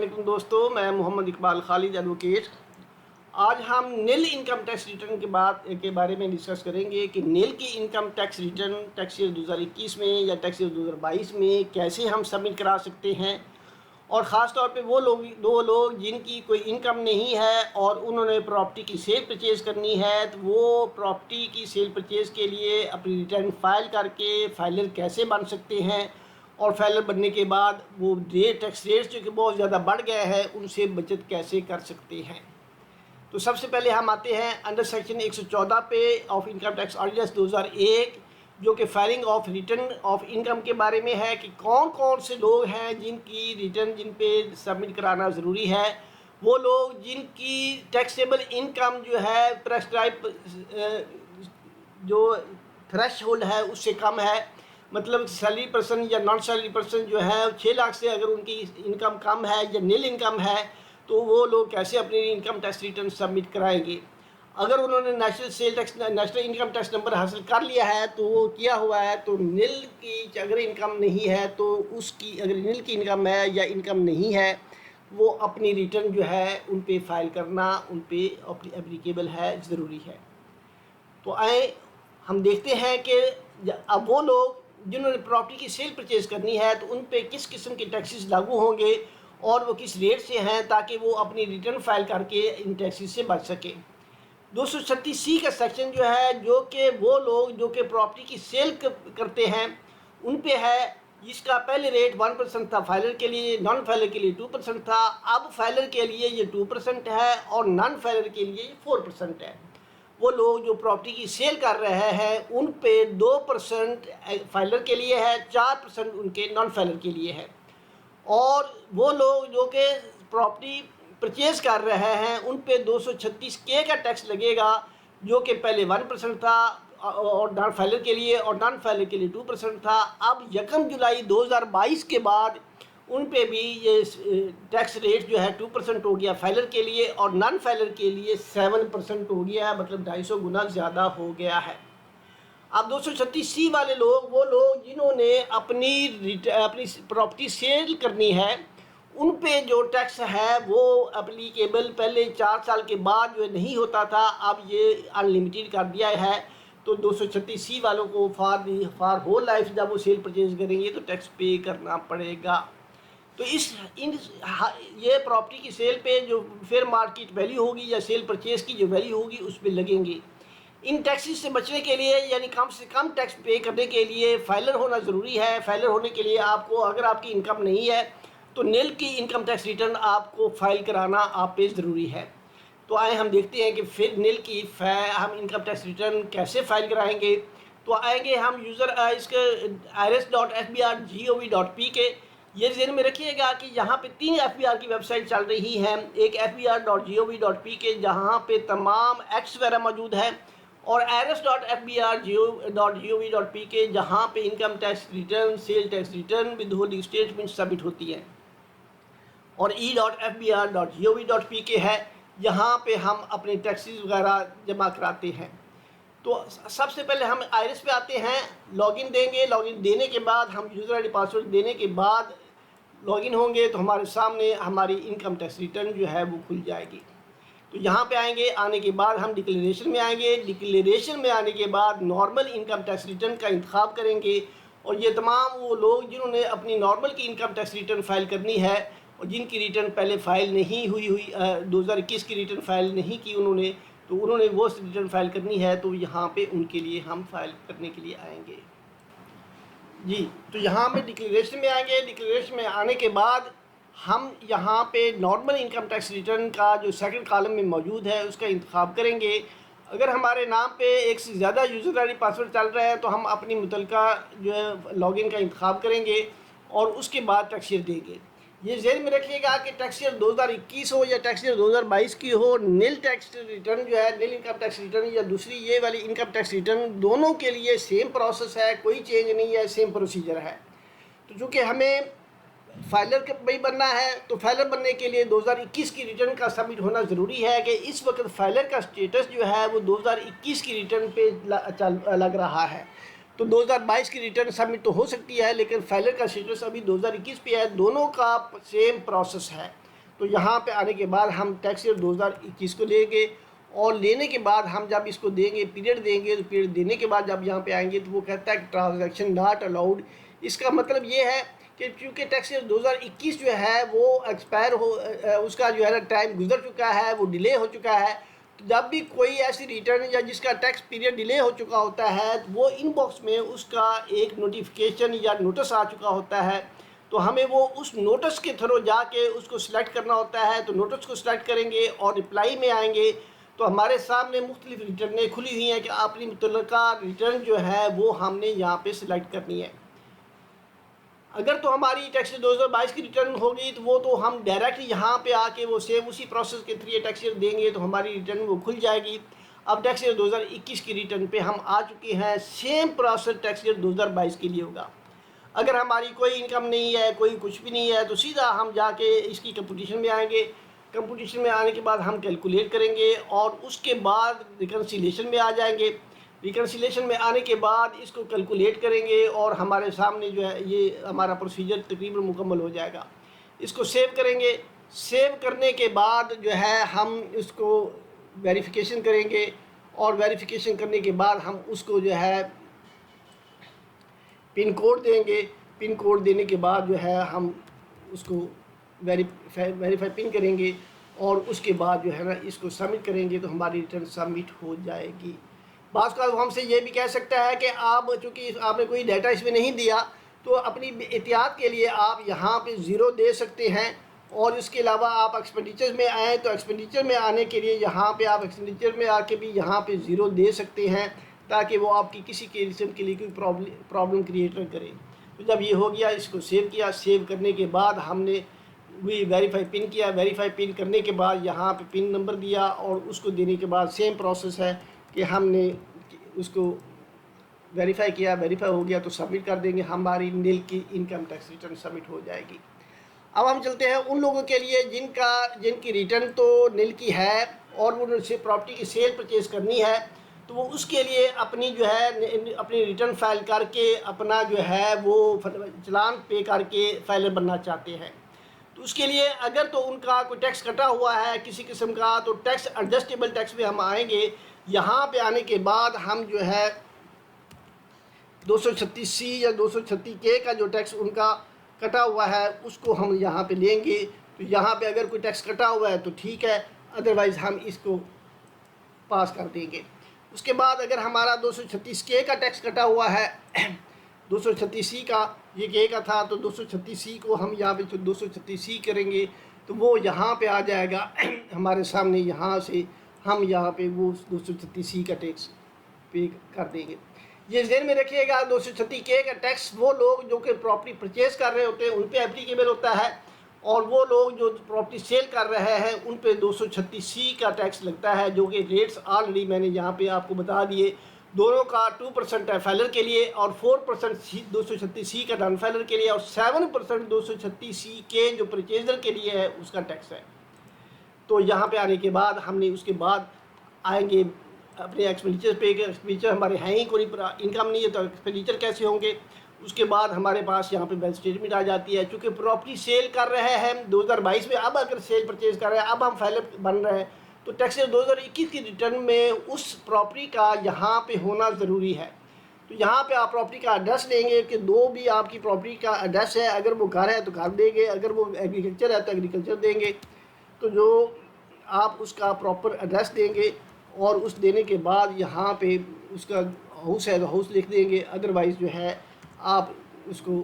वालेकुम दोस्तों, मैं मोहम्मद इकबाल खालिद एडवोकेट। आज हम नील इनकम टैक्स रिटर्न के बारे में डिस्कस करेंगे कि नील की income tax return tax year 2021 में या टैक्स ईयर 2022 में कैसे हम सबमिट करा सकते हैं। और ख़ास तौर पे वो लोग जिनकी कोई इनकम नहीं है और उन्होंने प्रॉपर्टी की सेल परचेज़ करनी है, तो वो प्रॉपर्टी की सेल परचेज़ के लिए अपनी रिटर्न फाइल करके फाइलर कैसे बन सकते हैं, और फाइलर बनने के बाद वो टैक्स रेट्स जो कि बहुत ज़्यादा बढ़ गए हैं उनसे बचत कैसे कर सकते हैं। तो सबसे पहले हम आते हैं अंडर सेक्शन 114 पे ऑफ इनकम टैक्स ऑर्डिनेंस 2001, जो कि filing of return of income के बारे में है कि कौन कौन से लोग हैं जिनकी रिटर्न जिन पे सबमिट कराना ज़रूरी है। वो लोग जिनकी टैक्सेबल इनकम जो है प्रेस्क्राइब जो थ्रेश होल्ड है उससे कम है, मतलब सैलरी पर्सन या नॉन सैलरी पर्सन जो है 6 लाख से अगर उनकी इनकम कम है या नील इनकम है, तो वो लोग कैसे अपनी इनकम टैक्स रिटर्न सबमिट कराएंगे। अगर उन्होंने नेशनल इनकम टैक्स नंबर हासिल कर लिया है तो वो किया हुआ है, तो नील की अगर इनकम नहीं है तो उसकी अगर नील की इनकम है या इनकम नहीं है, वो अपनी रिटर्न जो है उन पे फाइल करना उन पे अपनी एप्लीकेबल है, ज़रूरी है। तो आए हम देखते हैं कि अब वो लोग जिन्होंने प्रॉपर्टी की सेल परचेज़ करनी है तो उन पे किस किस्म के टैक्सेस लागू होंगे और वो किस रेट से हैं, ताकि वो अपनी रिटर्न फाइल करके इन टैक्सेस से बच सकें। 236C का सेक्शन जो है, जो कि वो लोग जो कि प्रॉपर्टी की सेल करते हैं उन पे है, जिसका पहले रेट 1% था फाइलर के लिए, नॉन फाइलर के लिए 2% था। अब फाइलर के लिए ये 2% है और नॉन फाइलर के लिए ये 4% है। वो लोग जो प्रॉपर्टी की सेल कर रहे हैं उन पे 2% फाइलर के लिए है, 4% उनके नॉन फाइलर के लिए है। और वो लोग जो कि प्रॉपर्टी परचेज़ कर रहे हैं उन पे 236K का टैक्स लगेगा, जो कि पहले 1% था और नॉन फाइलर के लिए, और नॉन फाइलर के लिए 2% था। अब 1 जुलाई 2022 के बाद उन पे भी ये टैक्स रेट जो है 2% हो गया फाइलर के लिए, और नॉन फाइलर के लिए 7% हो गया है, मतलब 250 गुना ज़्यादा हो गया है। अब 236C वाले लोग, वो लोग जिन्होंने अपनी प्रॉपर्टी सेल करनी है, उन पे जो टैक्स है वो अप्लीकेबल पहले 4 साल के बाद जो नहीं होता था, अब ये अनलिमिटेड कर दिया है। तो 236C वालों को फॉर होल लाइफ जब वो सेल परचेज करेंगे तो टैक्स पे करना पड़ेगा। तो ये प्रॉपर्टी की सेल पे जो फेयर मार्केट वैल्यू होगी या सेल परचेज़ की जो वैल्यू होगी उस पे लगेंगे। इन टैक्सेस से बचने के लिए, यानी कम से कम टैक्स पे करने के लिए फाइलर होना ज़रूरी है। फाइलर होने के लिए आपको, अगर आपकी इनकम नहीं है तो नील की इनकम टैक्स रिटर्न आपको फाइल कराना आप पे ज़रूरी है। तो आए हम देखते हैं कि फिर नील की हम इनकम टैक्स रिटर्न कैसे फाइल कराएंगे। तो आएंगे हम यूज़र इसके irs.fbr.gov.p ये ज़हन में रखिएगा कि यहाँ पे 3 FBR की वेबसाइट चल रही हैं। एक fbr.gov.p के जहाँ पे तमाम एक्ट्स वगैरह मौजूद है, और irs.fbr.gov.p के जहाँ पे income tax return, sale tax return, with holding statement submit होती है, और e.fbr.gov.p के है जहाँ पे हम अपने टैक्सेस वगैरह जमा कराते हैं। तो सबसे पहले हम आयरिस पे आते हैं, लॉगिन देंगे। लॉगिन देने के बाद हम यूज़र आईडी पासवर्ड देने के बाद लॉगिन होंगे तो हमारे सामने हमारी इनकम टैक्स रिटर्न जो है वो खुल जाएगी। तो यहाँ पे आएंगे, आने के बाद हम डिक्लेरेशन में आएंगे। डिक्लेरेशन में आने के बाद नॉर्मल इनकम टैक्स रिटर्न का इंतखाब करेंगे, और ये तमाम वो लोग जिन्होंने अपनी नॉर्मल की इनकम टैक्स रिटर्न फाइल करनी है और जिनकी रिटर्न पहले फाइल नहीं हुई 2021 की रिटर्न फाइल नहीं की उन्होंने, तो उन्होंने वो रिटर्न फाइल करनी है, तो यहाँ पे उनके लिए हम फाइल करने के लिए आएंगे जी। तो यहाँ पे डिक्लेरेशन में आएंगे। डिक्लेरेशन में आने के बाद हम यहाँ पे नॉर्मल इनकम टैक्स रिटर्न का जो सेकंड कॉलम में मौजूद है उसका इंतखाब करेंगे। अगर हमारे नाम पे एक से ज़्यादा यूज़र आईडी पासवर्ड चल रहा है तो हम अपनी मुतलका जो है लॉगिन का इंतखाब करेंगे और उसके बाद टैक्स ईयर देंगे। ये ज़हन में रखिएगा कि टैक्स ईयर 2021 हो या टैक्स ईयर 2022 की हो, नील टैक्स रिटर्न जो है, नील इनकम टैक्स रिटर्न या दूसरी ये वाली इनकम टैक्स रिटर्न, दोनों के लिए सेम प्रोसेस है, कोई चेंज नहीं है, सेम प्रोसीजर है। तो चूँकि हमें फाइलर भाई बनना है, तो फाइलर बनने के लिए 2021 की रिटर्न का सबमिट होना ज़रूरी है कि इस वक्त फाइलर का स्टेटस जो है वो 2021 की रिटर्न पे लग रहा है। तो 2022 की रिटर्न सबमिट तो हो सकती है, लेकिन फाइलर का स्टेटस अभी 2021 पे है। दोनों का सेम प्रोसेस है। तो यहाँ पे आने के बाद हम टैक्स ईयर 2021 को लेंगे, और लेने के बाद हम जब इसको देंगे, पीरियड देंगे, तो पीरियड देने के बाद जब यहाँ पे आएंगे तो वो कहता है कि ट्रांजैक्शन नॉट अलाउड। इसका मतलब ये है कि चूँकि टैक्स ईयर 2021 जो है वो एक्सपायर हो, उसका जो है ना टाइम गुजर चुका है, वो डिले हो चुका है। तो जब भी कोई ऐसी रिटर्न या जिसका टैक्स पीरियड डिले हो चुका होता है, तो वो इनबॉक्स में उसका एक नोटिफिकेशन या नोटिस आ चुका होता है। तो हमें वो उस नोटिस के थ्रू जाके उसको सिलेक्ट करना होता है। तो नोटिस को सिलेक्ट करेंगे और रिप्लाई में आएंगे तो हमारे सामने मुख्तलिफ रिटर्नें खुली हुई हैं कि अपनी मुतल्लका रिटर्न जो है वो हमने यहाँ पे सिलेक्ट करनी है। अगर तो हमारी टैक्स ईयर 2022 की रिटर्न होगी तो वो तो हम डायरेक्टली यहाँ पे आके वो सेम उसी प्रोसेस के थ्रू टैक्स ईयर देंगे तो हमारी रिटर्न वो खुल जाएगी। अब टैक्स ईयर 2021 की रिटर्न पे हम आ चुके हैं, सेम प्रोसेस टैक्स ईयर 2022 के लिए होगा। अगर हमारी कोई इनकम नहीं है, कोई कुछ भी नहीं है, तो सीधा हम जाके इसकी कंपटीशन में आएंगे। कंपटीशन में आने के बाद हम कैलकुलेट करेंगे और उसके बाद रिकन्सिलेशन में आ जाएंगे। रिकन्सिलेशन में आने के बाद इसको कैलकुलेट करेंगे और हमारे सामने जो है ये हमारा प्रोसीजर तकरीबन मुकम्मल हो जाएगा। इसको सेव करेंगे। सेव करने के बाद जो है हम इसको वेरिफिकेशन करेंगे और वेरिफिकेशन करने के बाद हम उसको जो है पिन कोड देंगे। पिन कोड देने के बाद जो है हम उसको वेरीफाई पिन करेंगे और उसके बाद जो है ना इसको सबमिट करेंगे तो हमारी रिटर्न सबमिट हो जाएगी। बात का हमसे ये भी कह सकता है कि आप चूँकि आपने कोई डाटा इसमें नहीं दिया तो अपनी एहतियात के लिए आप यहाँ पे ज़ीरो दे सकते हैं। और इसके अलावा आप एक्सपेंडिचर में आएँ तो एक्सपेंडिचर में आने के लिए यहाँ पे आप एक्सपेंडिचर में आके भी यहाँ पे ज़ीरो दे सकते हैं ताकि वो आपकी किसी किस्म के लिए कोई प्रॉब्लम क्रिएट न करे। तो जब ये हो गया, इसको सेव किया। सेव करने के बाद हमने भी वेरीफाई पिन किया। वेरीफाई पिन करने के बाद यहाँ पे पिन नंबर दिया और उसको देने के बाद सेम प्रोसेस है कि हमने उसको वेरीफाई किया। वेरीफाई हो गया तो सबमिट कर देंगे, हमारी निल की इनकम टैक्स रिटर्न सबमिट हो जाएगी। अब हम चलते हैं उन लोगों के लिए जिनकी रिटर्न तो निल की है और वो प्रॉपर्टी की सेल परचेज़ करनी है, तो वो उसके लिए अपनी जो है अपनी रिटर्न फाइल करके अपना जो है वो चलान पे करके फाइलर बनना चाहते हैं। तो उसके लिए अगर तो उनका कोई टैक्स कटा हुआ है किसी किस्म का, तो टैक्स एडजस्टेबल टैक्स में हम आएंगे। यहाँ पे आने के बाद हम जो है 236C या 236K का जो टैक्स उनका कटा हुआ है उसको हम यहाँ पे लेंगे। तो यहाँ पे अगर कोई टैक्स कटा हुआ है तो ठीक है, अदरवाइज़ हम इसको पास कर देंगे। उसके बाद अगर हमारा 236K का टैक्स कटा हुआ है 236C का, ये K का था, तो 236C को हम यहाँ पे 236C करेंगे तो वो यहाँ पे आ जाएगा हमारे सामने। यहाँ से हम यहाँ पे वो 236C का टैक्स पे कर देंगे। ये ज़हन में रखिएगा, 236K का टैक्स वो लोग जो कि प्रॉपर्टी परचेज़ कर रहे होते हैं उन पे एप्लीकेबल होता है, और वो लोग जो प्रॉपर्टी सेल कर रहे हैं उन पे 236C का टैक्स लगता है, जो कि रेट्स ऑलरेडी मैंने यहाँ पे आपको बता दिए। दोनों का 2% है फाइलर के लिए और 4% 236C का नॉन फाइलर के लिए और 7% 236C के जो परचेजर के लिए है उसका टैक्स है। तो यहाँ पे आने के बाद हमने उसके बाद आएंगे अपने एक्सपेंडिचर पे। एक्सपेंडिचर हमारे हैं ही कोई इनकम नहीं है तो एक्सपेंडिचर कैसे होंगे। उसके बाद हमारे पास यहाँ पे बैंक स्टेटमेंट आ जाती है। चूँकि प्रॉपर्टी सेल कर रहे हैं 2022 में, अब अगर सेल परचेज कर रहे हैं, अब हम फाइलर बन रहे हैं, तो टैक्स ईयर 2021 की रिटर्न में उस प्रॉपर्टी का यहाँ पे होना ज़रूरी है। तो यहाँ पे आप प्रॉपर्टी का एड्रेस देंगे कि दो भी आपकी प्रॉपर्टी का एड्रेस है। अगर वो घर है तो घर देंगे, अगर वो एग्रीकल्चर है तो एग्रीकल्चर देंगे। तो जो आप उसका प्रॉपर एड्रेस देंगे और उस देने के बाद यहाँ पे उसका हाउस है तो हाउस लिख देंगे, अदरवाइज़ जो है आप उसको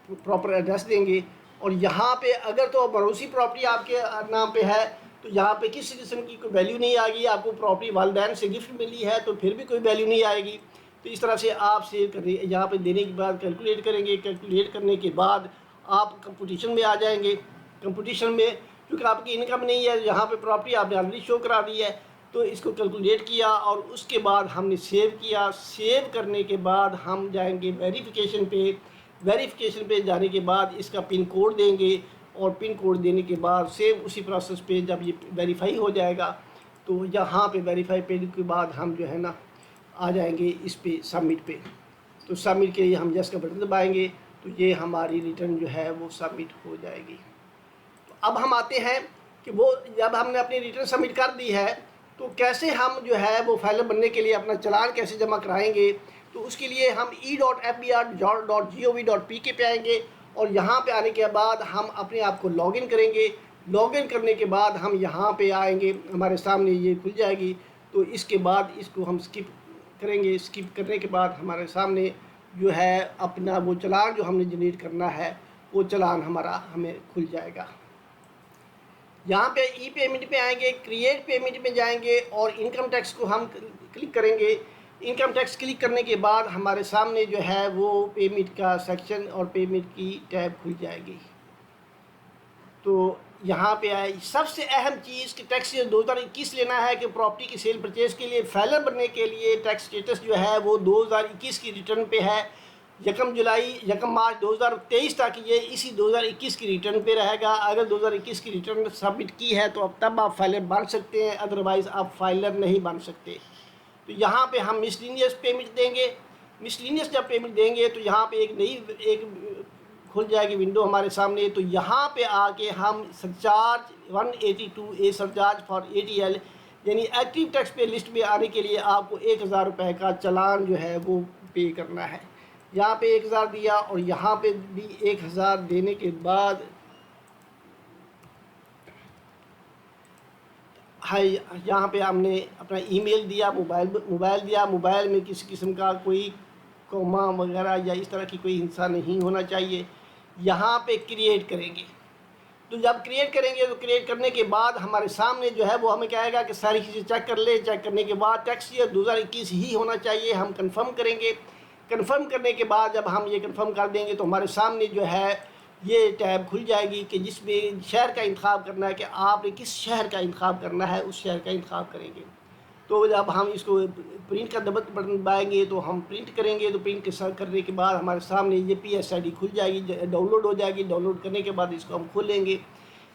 प्रॉपर एड्रेस देंगे। और यहाँ पे अगर तो पड़ोसी प्रॉपर्टी आपके नाम पे है तो यहाँ पे किसी किस्म की कोई वैल्यू नहीं आएगी। आपको प्रॉपर्टी वालिदैन से गिफ्ट मिली है तो फिर भी कोई वैल्यू नहीं आएगी। तो इस तरह से आप सेव कर यहाँ पे देने के बाद कैलकुलेट करेंगे। कैलकुलेट करने के बाद आप कंपटीशन में आ जाएंगे। कंपटीशन में क्योंकि आपकी इनकम नहीं है, यहाँ पे प्रॉपर्टी आपने ऑलरेडी शो करा दी है, तो इसको कैलकुलेट किया और उसके बाद हमने सेव किया। सेव करने के बाद हम जाएंगे वेरिफिकेशन पे। वेरिफिकेशन पे जाने के बाद इसका पिन कोड देंगे और पिन कोड देने के बाद सेम उसी प्रोसेस पे जब ये वेरीफाई हो जाएगा तो यहाँ पे वेरीफाई पे के बाद हम जो है ना आ जाएंगे इस पे सबमिट पे। तो सबमिट के लिए हम यस का बटन दबाएंगे तो ये हमारी रिटर्न जो है वो सबमिट हो जाएगी। तो अब हम आते हैं कि वो जब हमने अपनी रिटर्न सबमिट कर दी है तो कैसे हम जो है वो फाइलर बनने के लिए अपना चालान कैसे जमा कराएंगे। तो उसके लिए हम e.fbr.gov.pk पे आएंगे और यहाँ पे आने के बाद हम अपने आप को लॉगिन करेंगे। लॉगिन करने के बाद हम यहाँ पे आएंगे, हमारे सामने ये खुल जाएगी। तो इसके बाद इसको हम स्किप करेंगे। स्किप करने के बाद हमारे सामने जो है अपना वो चालान जो हमने जनरेट करना है वो चालान हमारा हमें खुल जाएगा। यहाँ पे ई पेमेंट पे आएंगे, क्रिएट पेमेंट में जाएंगे और इनकम टैक्स को हम क्लिक करेंगे। इनकम टैक्स क्लिक करने के बाद हमारे सामने जो है वो पेमेंट का सेक्शन और पेमेंट की टैब खुल जाएगी। तो यहाँ पे आए सबसे अहम चीज़ कि टैक्स ईयर 2021 लेना है कि प्रॉपर्टी की सेल परचेज के लिए फाइलर बनने के लिए टैक्स स्टेटस जो है वो 2021 की रिटर्न पे है। 1 मार्च 2023 तक ये इसी 2021 की रिटर्न पे रहेगा। अगर 2021 की रिटर्न सबमिट की है तो अब तब आप फाइलर बन सकते हैं, अदरवाइज़ आप फाइलर नहीं बन सकते। तो यहाँ पे हम मिसलिनियस पेमेंट देंगे। मिसलिनियस जब पेमेंट देंगे तो यहाँ पे एक खुल जाएगी विंडो हमारे सामने। तो यहाँ पे आके हम surcharge 182A surcharge for ATL यानी एक्टिव टैक्स पे लिस्ट में आने के लिए आपको 1000 रुपये का चालान जो है वो पे करना है। यहाँ पे 1000 दिया और यहाँ पे भी 1000 देने के बाद है यहाँ पे हमने अपना ईमेल दिया, मोबाइल दिया। मोबाइल में किसी किस्म का कोई कोमा वगैरह या इस तरह की कोई हिंसा नहीं होना चाहिए। यहाँ पे क्रिएट करेंगे। तो जब क्रिएट करेंगे तो क्रिएट करने के बाद हमारे सामने जो है वो हमें कहेगा कि सारी चीज़ें चेक कर ले। चेक करने के बाद टैक्स ईयर 2021 ही होना चाहिए, हम कंफर्म करेंगे। कंफर्म करने के बाद जब हम ये कंफर्म कर देंगे तो हमारे सामने जो है ये टैब खुल जाएगी कि जिसमें शहर का इंतखाब करना है कि आपने किस शहर का इंतखाब करना है, उस शहर का इंतखाब करेंगे। तो जब हम इसको प्रिंट का बटन दबाएंगे तो हम प्रिंट करेंगे। तो प्रिंट करने के बाद हमारे सामने ये PSID खुल जाएगी, डाउनलोड हो जाएगी। डाउनलोड करने के बाद इसको हम खोलेंगे,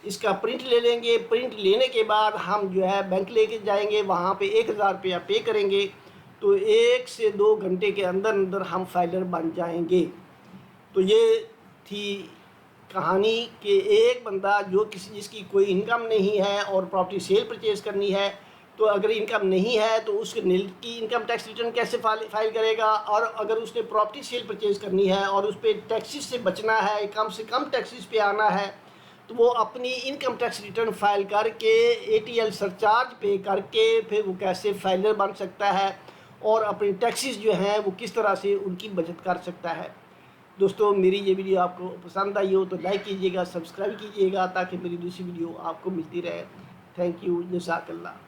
इसका प्रिंट ले लेंगे। प्रिंट लेने के बाद हम जो है बैंक लेके जाएंगे, वहाँ पे 1000 रुपया पे करेंगे। तो 1 से 2 घंटे के अंदर अंदर हम फाइलर बन जाएंगे। तो ये थी कहानी कि एक बंदा जो जिसकी कोई इनकम नहीं है और प्रॉपर्टी सेल परचेज़ करनी है, तो अगर इनकम नहीं है तो उसके नील की इनकम टैक्स रिटर्न कैसे फाइल करेगा। और अगर उसने प्रॉपर्टी सेल परचेज़ करनी है और उस पर टैक्सेस से बचना है, कम से कम टैक्सेस पे आना है, तो वो अपनी इनकम टैक्स रिटर्न फाइल करके ATL सरचार्ज पे करके फिर वो कैसे फाइलर बन सकता है और अपनी टैक्सेस जो हैं वो किस तरह से उनकी बचत कर सकता है। दोस्तों, मेरी ये वीडियो आपको पसंद आई हो तो लाइक कीजिएगा, सब्सक्राइब कीजिएगा ताकि मेरी दूसरी वीडियो आपको मिलती रहे। थैंक यू, जज़ाकल्लाह।